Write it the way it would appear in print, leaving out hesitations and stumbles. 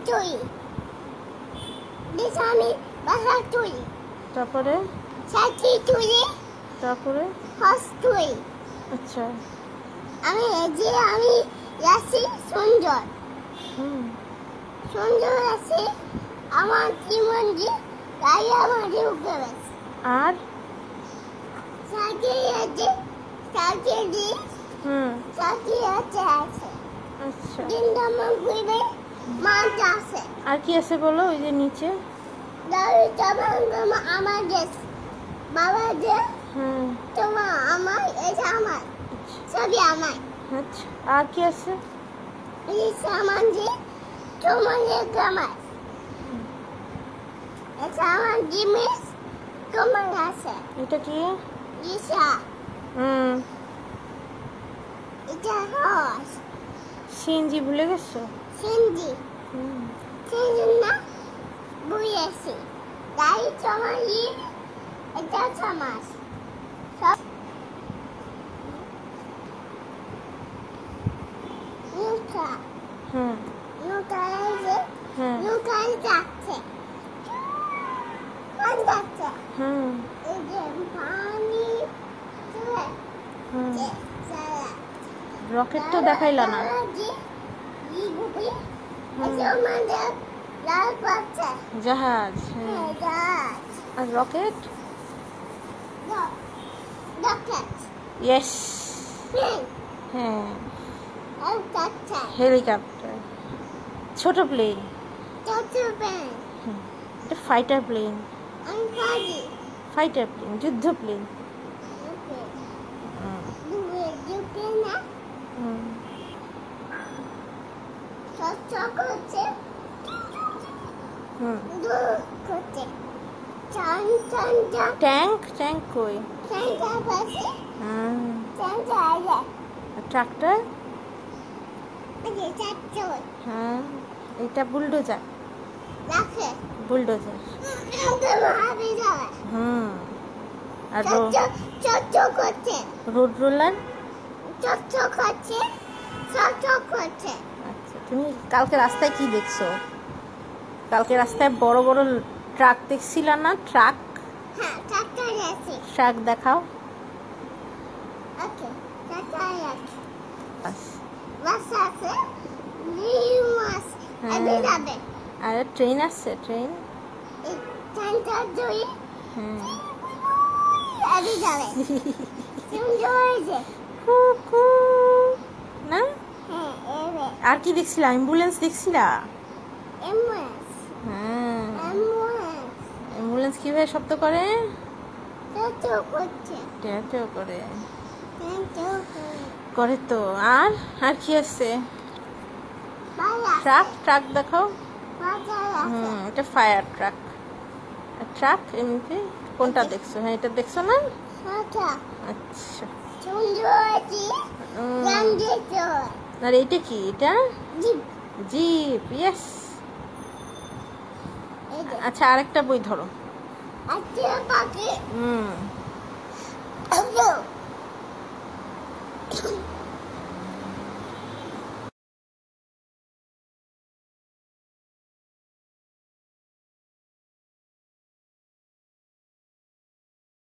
তুই আমি বাসা তুই তারপরে সাথী তুই তারপরে হস তুই আচ্ছা আমি আমি আছি সুন্দর সুন্দর আছে আমার জীবন যে তাই আমার উঠে গেছে আর সাথী আছে সাথী দি সাথী আছে আছে আচ্ছা কিন্তু আমার ঘুরবে মাছ আছে আর কি আছে বলো ওই যে নিচে দাঁড়িয়ে তোমার আমার দেশ বাবা যে তোমার আমার এটা আমার সবই আমার আচ্ছা আর কি আছে এই সামান যে তোমার আমার এটা আমার জিনিস তোমার আছে এটা কি দিশা এটা হস সিএনজি ভুলে গেছো সিন্ধি সেই জন্য বুঝেছি তাই তোমার এটা সমাজ সব নৌকা নৌকায় যে নৌকায় যাচ্ছে যাচ্ছে এই যে পানি রকেট তো দেখাইলা না জাহাজ আর রকেট ইয়েস হ্যাঁ হেলিকপ্টার ছোট প্লেন এটা ফাইটার প্লেন ফাইটার প্লেন যুদ্ধ প্লেন ট্যাঙ্ক ট্যাঙ্ক কই ট্রাক্টর হ্যাঁ এটা বুলডোজার বুলডোজার আর রোড রোলার আচ্ছা তুমি কালকে রাস্তায় কি দেখছো কালকে রাস্তায় বড় বড় ট্রাক দেখছিলা না ট্রাক ট্রাক দেখাও আর ট্রেন আছে ট্রেন না আর কি দেখছিলা অ্যাম্বুলেন্স দেখছিলা হ্যাঁ অ্যাম্বুলেন্স কিভাবে শব্দ করে করে করে তো আর আর কি আছে ট্রাক ট্রাক দেখাও এটা ফায়ার ট্রাক ট্রাক এমনিতে কোনটা দেখছো হ্যাঁ এটা দেখছো না আচ্ছা আর এটা কি এটা জিপ ইয়েস আচ্ছা আরেকটা বই ধরো আচ্ছা